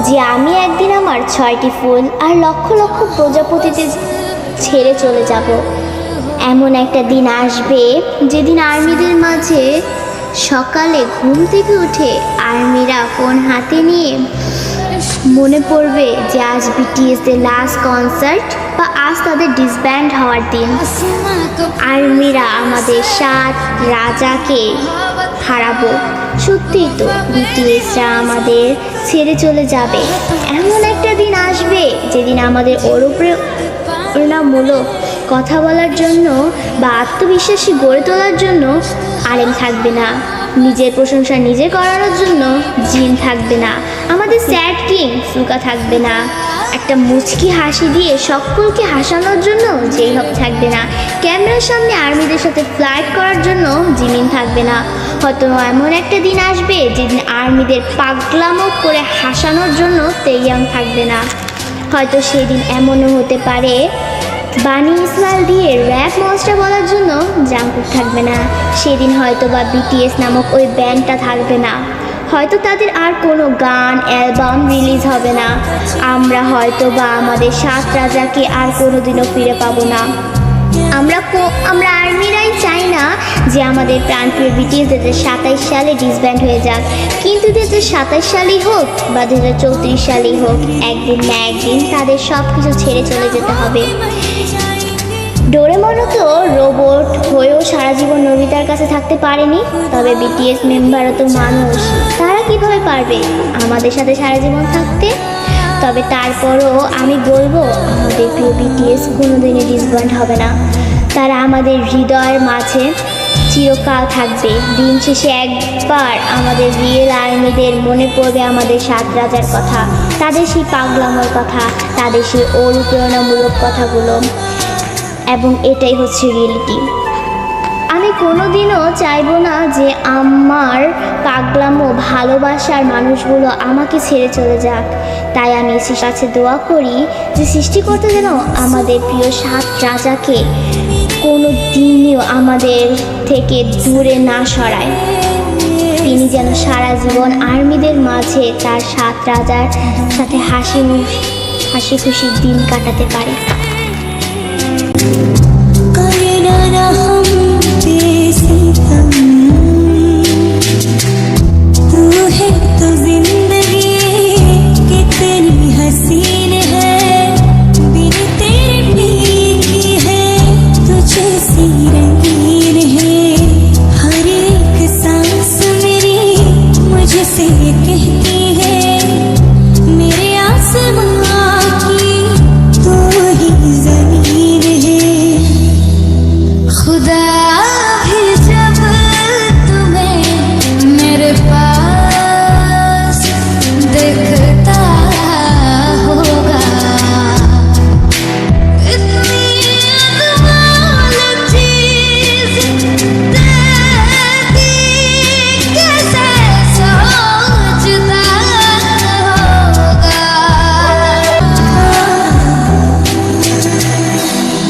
যে আমি একদিন আমার 6টি ফুল আর লক্ষ লক্ষ প্রজাপতিতে ছেড়ে চলে যাব। এমন একটা দিন আসবে যেদিন আর্মিদের মাঝে সকালে ঘুম থেকে উঠে আর্মিরা ফোন হাতে নিয়ে মনে পড়বে যে আজ বিটিএসদের লাস্ট কনসার্ট বা আজ তাদের ডিসব্যান্ড হওয়ার দিন। আর্মিরা আমাদের 7 রাজাকে হারাবো। সত্যিই তো বিটিএসরা আমাদের ছেড়ে চলে যাবে। এমন একটা দিন আসবে যেদিন আমাদের অনুপ্রেরণামূলক কথা বলার জন্য বা আত্মবিশ্বাসী গড়ে তোলার জন্য আলেম থাকবে না, নিজের প্রশংসা নিজে করানোর জন্য জিন থাকবে না, আমাদের স্যাড কিং সুকা থাকবে না, একটা মুচকি হাসি দিয়ে সকলকে হাসানোর জন্য যেইভাবে থাকবে না, ক্যামেরার সামনে আর্মিদের সাথে ফ্লাইট করার জন্য জিমিন থাকবে না। হয়তো এমন একটা দিন আসবে যেদিন আর্মিদের পাগলামো করে হাসানোর জন্য তেইয়াং থাকবে না। হয়তো সেদিন এমনও হতে পারে বানি ইসমাইল দিয়ে র্যাপ মনস্টার বলার জন্য জাঙ্কুক থাকবে না। সেদিন হয়তো বা বিটিএস নামক ওই ব্যান্ডটা থাকবে না। হয়তো তাদের আর কোনো গান অ্যালবাম রিলিজ হবে না। আমরা হয়তো বা আমাদের 7 রাজাকে আর কোনোদিনও ফিরে পাবো না। আমরা আর্মিরাই চাই না যে আমাদের প্রাণপ্রিয় বিটিএস 2027 সালে ডিসব্যান্ড হয়ে যাক, কিন্তু 2027 সালেই হোক বা 2034 সালেই হোক, একদিন না একদিন তাদের সব কিছু ছেড়ে চলে যেতে হবে। ডোরেমনও তো রোবট হয়েও সারা জীবন নোবিতার কাছে থাকতে পারেনি, তবে বিটিএস মেম্বারও তো মানুষ, তারা কিভাবে পারবে আমাদের সাথে সারা জীবন থাকতে? তবে তারপরও আমি বলবো আমাদের প্রিয় বিটিএস কোনোদিনই ডিসব্যান্ড হবে না। তারা আমাদের হৃদয়ের মাঝে চিরকাল থাকবে। দিন শেষে একবার আমাদের রিয়েল আর্মিদের মনে পড়বে আমাদের 7 রাজার কথা, তাদের সেই পাগলামোর কথা, তাদের সেই অনুপ্রেরণামূলক কথাগুলো, এবং এটাই হচ্ছে রিয়েলিটি। আমি কোনোদিনও চাইবো না যে আমার পাগলামো ভালোবাসার মানুষগুলো আমাকে ছেড়ে চলে যাক। তাই আমি এসির কাছে দোয়া করি যে সৃষ্টিকর্তা যেন আমাদের প্রিয় 7 রাজাকে কোনো দিনও আমাদের থেকে দূরে না সরায়। তিনি যেন সারা জীবন আর্মিদের মাঝে তার 7 রাজার সাথে হাসি খুশি দিন কাটাতে পারে।